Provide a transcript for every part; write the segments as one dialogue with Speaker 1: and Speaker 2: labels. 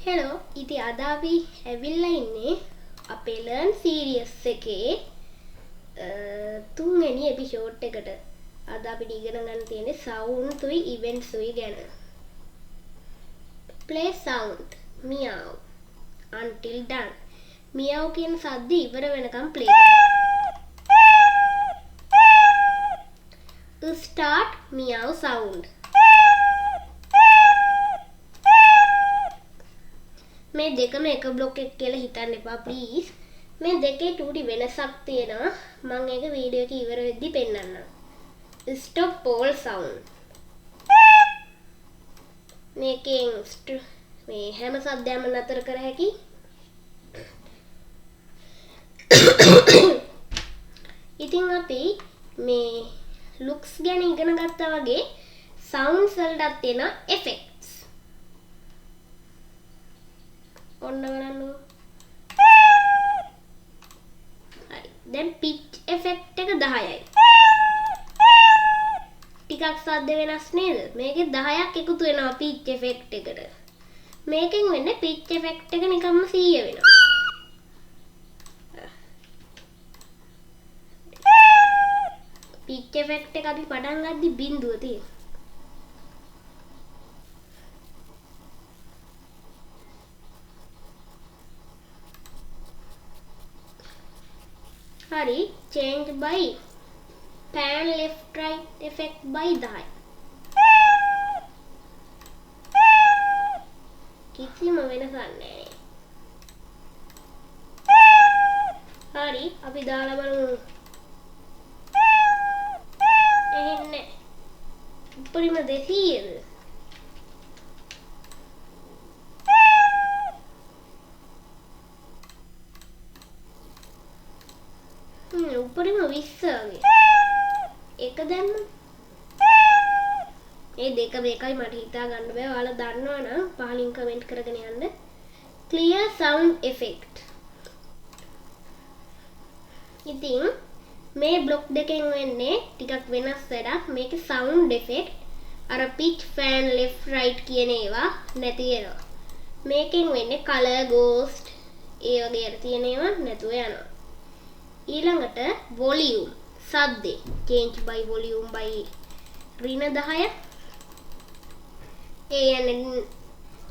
Speaker 1: Hello, ඉතින් අද අපි ඇවිල්ලා ඉන්නේ අපේ learn series එකේ තුන්වෙනි එපිසෝඩ් එකට. අද අපිට ඉගෙන ගන්න තියෙන්නේ sounds උයි events උයි ගැන. Play sound meow until done. meow කියන සද්ද ඉවර වෙනකම් play කරන්න. Start meow sound. මේ දෙකම එක බ්ලොක් එක කියලා හිතන්න එපා ප්ලීස්. මේ දෙකේ චූටි වෙනසක් තියෙනවා. මම ඒක වීඩියෝ එක ඉවර වෙද්දි පෙන්නන්නම්. Stop all sound. මේකෙන් මේ හැම සද්දයක්ම නතර කර හැකි. ඉතින් අපි මේ looks ගැන ඉගෙන ගත්තා වගේ sounds වලටත් තියෙන effects. ඔන්න බලන්න. හරි. දැන් pitch effect එක 10යි. ටිකක් සද්ද වෙනස් නේද? මේකේ 10ක් එකතු වෙනවා pitch effect එකට. මේකෙන් වෙන්නේ pitch effect එක නිකම්ම 100 වෙනවා. pitch effect එක අපි පටන් ගද්දි බිඳුව තියෙනවා. Hari change by pan left right effect by 10. කිසිම වෙනසක් නැහැ. හරි අපි දාලා බලමු. එහෙන්නේ උඩරිම 200ද? උඩරිම 20 වගේ. එක දැම්ම. මේ දෙක මේකයි මට හිතා ගන්න බෑ. ඔයාලා දන්නවනම් පහලින් කමෙන්ට් කරගෙන යන්න. Clear sound effect. ඉතින් මේ බ්ලොක් දෙකෙන් වෙන්නේ ටිකක් වෙනස් වැඩක්. මේකේ sound effect අර pitch fan left right කියන ඒවා නැති වෙනවා. මේකෙන් වෙන්නේ color ghost ඒ වගේ අර තියෙන ඒවා නැතුව යනවා. ඊළඟට volume සද්දේ change by volume by ඍණ 10. ඒ යන්නේ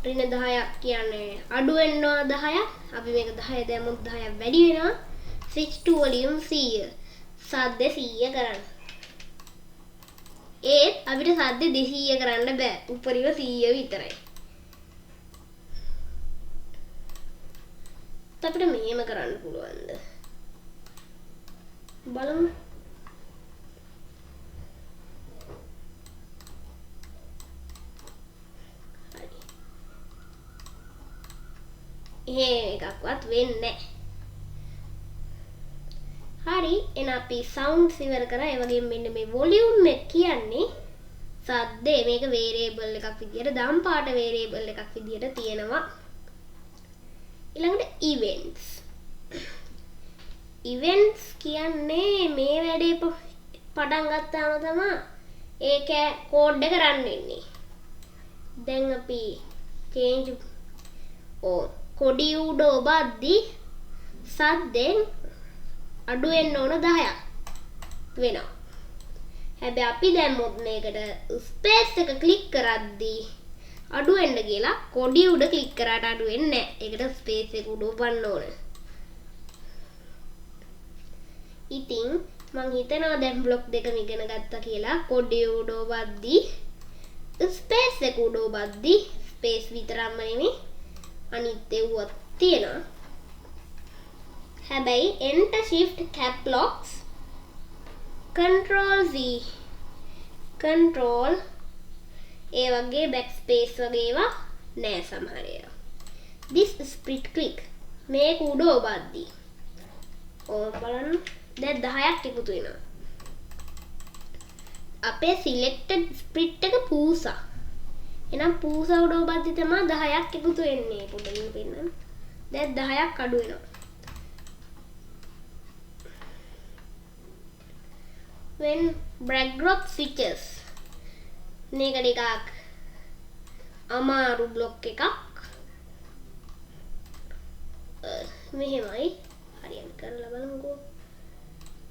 Speaker 1: ඍණ 10ක් කියන්නේ අඩු වෙනවා 10ක්. අපි මේක 10 දැම්මොත් 10ක් වැඩි වෙනවා. switch to volume 100. සද්ද 100 කරන්න. ඒත් අපිට සද්ද 200 කරන්න බෑ. උඩරිම 100 විතරයි. අපිට මෙහෙම කරන්න පුළුවන්ද? බලමු. හරි. එකක්වත් වෙන්නේ නැහැ. හරි එන අපි sounds ඉවර කරා. ඒ වගේම මෙන්න මේ volume එක කියන්නේ සද්දේ මේක variable එකක් විදියට දම් පාට variable එකක් විදියට තියෙනවා. ඊළඟට events. events කියන්නේ මේ වැඩේ පටන් ගත්තාම තමයි ඒක කෝඩ් එක රන් වෙන්නේ. දැන් අපි change කොඩි උඩ ඔබද්දි සද්දෙන් අඩු වෙන්න ඕන 10ක් වෙනවා. හැබැයි අපි දැම්මොත් මේකට ස්පේස් එක ක්ලික් කරද්දී අඩු වෙන්න කියලා කොඩි උඩ ක්ලික් කරාට අඩු වෙන්නේ නැහැ. ඒකට ස්පේස් එක උඩ ඔබන්න ඕන. ඉතින් මං හිතනවා දැන් බ්ලොක් දෙකම ඉගෙන ගත්තා කියලා. කොඩි උඩ ඔබද්දි ස්පේස් එක උඩ ඔබද්දි ස්පේස් විතරක්ම නෙමෙයි අනිත් ඒවා තියෙනවා. හැබැයි enter shift cap locks control Z control ඒ වගේ backspace වගේ ඒවා නෑ සමහර ඒවා. this split click මේක උඩ ඔබද්දි ඕක බලන්න දැන් 10ක් එකතු වෙනවා. අපේ selected split එක පූසා. එහෙනම් පූසා උඩ ඔබද්දි තමයි 10ක් එකතු වෙන්නේ. පොඩ්ඩක් පෙන්නන්න. දැන් 10ක් අඩු වෙනවා. when backdrop switches මේක ටිකක් අමාරු බ්ලොක් එකක්. මෙහෙමයි. හරියට කරලා බලමුකෝ.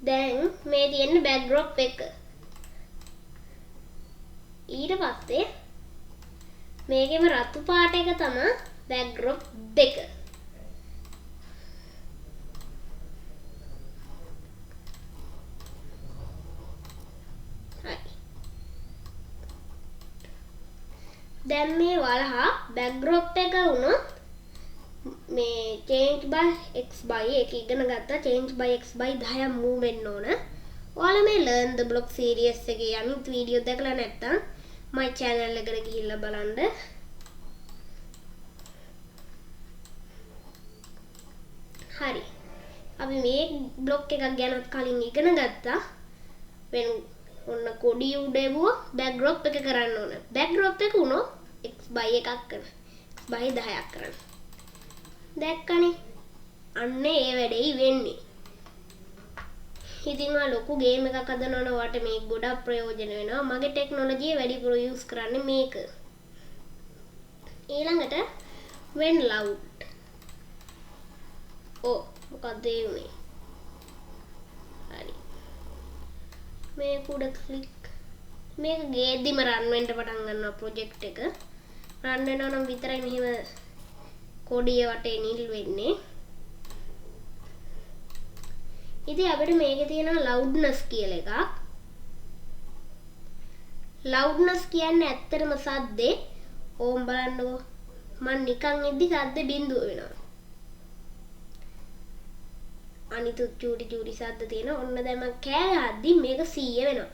Speaker 1: දැන් මේ තියෙන backdrop එක. ඊට පස්සේ මේකෙම රතු පාට එක තමයි backdrop 2. දැන් මේ වලහා backdrop එක වුණොත් මේ change by x by එක ඉගෙන ගත්තා. change by x by 10ක් move වෙන්න ඕන. ඔයාලා මේ learn the block series එකේ අනිත් වීඩියෝ දැකලා නැත්නම් my channel එකට ගිහිල්ලා බලන්න. හරි. අපි මේ block එකක් ගැන කලින් ඉගෙන ගත්තා. වෙන ඔන්න කොඩි උඩේවුව backdrop එක කරන්න ඕන. backdrop එක උනෝ x by එකක් කරන. x by 10ක් කරන්න. දැක්කනේ. අන්න ඒ වැඩේ වෙන්නේ. ඉතින් ඔය ලොකු ගේම් එකක් හදනවනේ වට මේක ගොඩක් ප්‍රයෝජන වෙනවා. මගේ ටෙක්නොලොජිය වැඩිපුර යූස් කරන්නේ මේක. ඊළඟට when loud. මොකක්ද ඒ උනේ? හරි. මේක උඩ ක්ලික්. මේක ගේද්දිම රන් වෙන්න පටන් ගන්නවා ප්‍රොජෙක්ට් එක. රන් වෙනවා නම් විතරයි මෙහෙම කොඩිය වටේ නිල් වෙන්නේ. ඉතින් අපිට මේකේ තියෙනවා loudness කියලා එකක්. loudness කියන්නේ ඇත්තටම සද්දේ. ඕම් බලන්නකෝ. මම නිකන් ඉද්දි සද්දේ බිඳුව වෙනවා. අනිත් චූටි චූටි සද්ද තියෙනවා. ඔන්න දැන් මම කෑ ගහද්දි මේක 100 වෙනවා.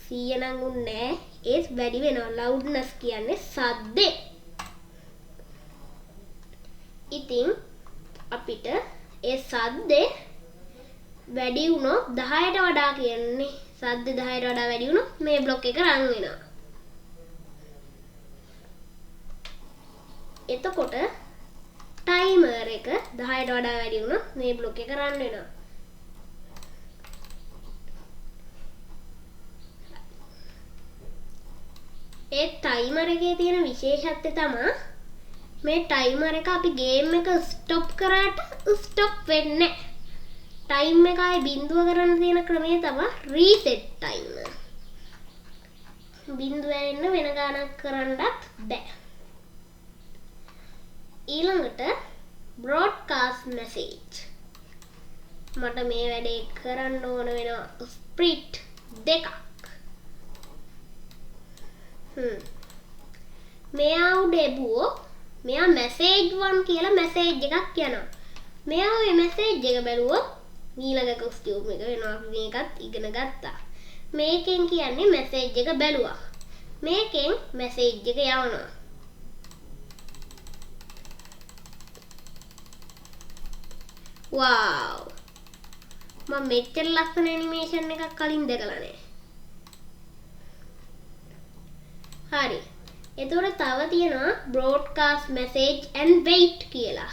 Speaker 1: 100 නම් උන්නේ ඒත් වැඩි වෙනවා. loudness කියන්නේ සද්දේ. ඉතින් අපිට ඒ සද්දේ වැඩි වුණොත් 10ට වඩා කියන්නේ සද්දේ 10ට වඩා වැඩි වුණොත් මේ බ්ලොක් එක රන් වෙනවා. එතකොට ටයිමර් එක 10ට වඩා වැඩි වුණොත් මේ බ්ලොක් එක රන් වෙනවා. ඒ ටයිමර් එකේ තියෙන විශේෂත්වය තමයි මේ ටයිමර් එක අපි ගේම් එක ස්ටොප් කරාට ස්ටොප් වෙන්නේ නැහැ. ටයිම් එක ආයේ බිඳුව කරන්න තියෙන ක්‍රමය තමයි රීසෙට් ටයිමර්. බිඳුව වෙන්න වෙන ගානක් කරන්නත් බෑ. ඊළඟට broadcast message. මට මේ වැඩේ කරන්න ඕන වෙනවා ස්ප්‍රිට් දෙකක්. මෙයා උඩ එබුවෝ මෙයා message 1 කියලා message එකක් යනවා. මෙයා ওই message එක බැලුවොත් ඊළඟ costume එක වෙනවා. අපි මේකත් ඉගෙන ගත්තා. මේකෙන් කියන්නේ message එක බැලුවා. මේකෙන් message එක යවනවා. wow. මම මෙච්චර ලස්සන animation එකක් කලින් දැකලා නැහැ. හරි. එතකොට තව තියෙනවා broadcast message and wait කියලා.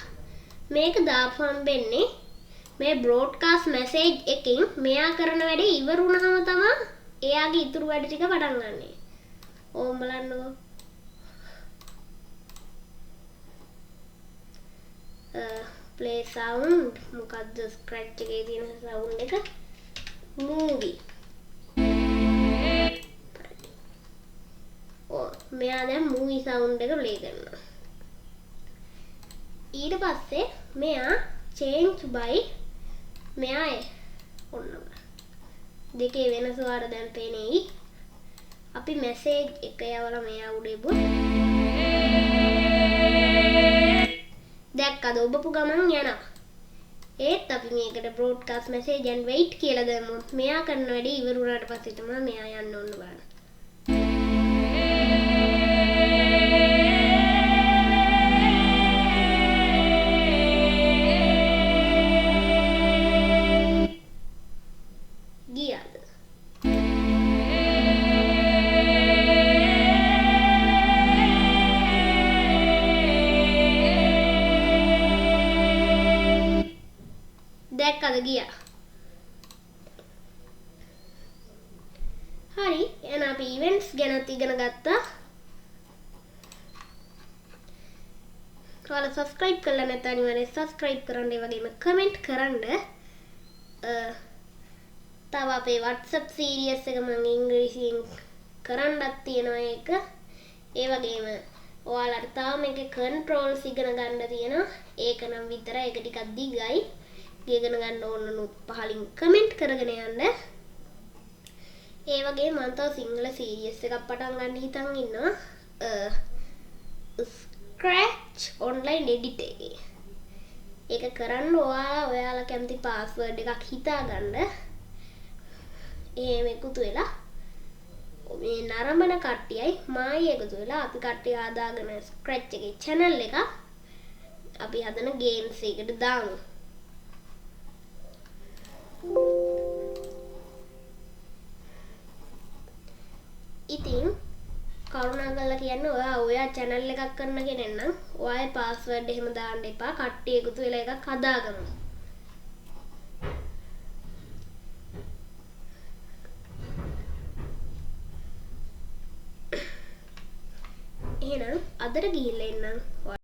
Speaker 1: මේක දාපුවම වෙන්නේ මේ broadcast message එකෙන් මෙයා කරන වැඩේ ඉවර වුණාම තමයි එයාගේ ඉතුරු වැඩ ටික පටන් ගන්නෙ. ඕම් බලන්නකෝ. play sound මොකද්ද scratch එකේ තියෙන sound එක movie. මෙයා දැන් movie sound එක play කරනවා. ඊට පස්සේ මෙයා change by මෙයා ඔන්න දෙකේ වෙනස වල දැන් පේනෙයි. අපි message එක යවලා මෙයා උඩ එබුවා. දැක්කද ඔබපු ගමන් යනවා. ඒත් අපි මේකට broadcast message and wait කියලා දැම්මොත් මෙයා කරන වැඩේ ඉවර වුණාට පස්සේ තමයි මෙයා යන්න ඕන බලන්න. දැක්කද ගියා. හරි එහෙනම් අපි events ගැනත් ඉගෙන ගත්තා. ඔයාලා subscribe කරලා නැත්නම් අනිවාර්යෙන් subscribe කරන්න ඒ වගේම comment කරන්න. තව අපේ WhatsApp series එක මම ඉංග්‍රීසියෙන් කරන්නත් තියෙනවා ඒක. ඒ වගේම ඔයාලට තාම මේකේ controls ඉගෙන ගන්න තියෙනවා. ඒක නම් විතරයි. ඒක ටිකක් දිගයි. ඉගෙන ගන්න ඕන නම් පහලින් comment කරගෙන යන්න. ඒ වගේ මම තව සිංහල series එකක් පටන් ගන්න හිතන් ඉන්නවා. Scratch online edit එකේ. ඒක කරන්න ඔයාලා කැමති password එකක් හිතා ගන්න. එහෙම එකතු වෙලා මේ නරඹන කට්ටියයි මායි එකතු වෙලා අපි කට්ටිය ආදාගෙන Scratch එකේ channel එක අපි හදන games එකකට දාමු. ඉතින් කරුණාකරලා කියන්න ඔයා channel එකක් කරන කෙනෙක් නම් ඔයාගේ password එහෙම දාන්න එපා. කට්ටිය එකතු වෙලා එකක් හදාගමු. එහෙනම් අදට ගිහිල්ලා එන්නම්.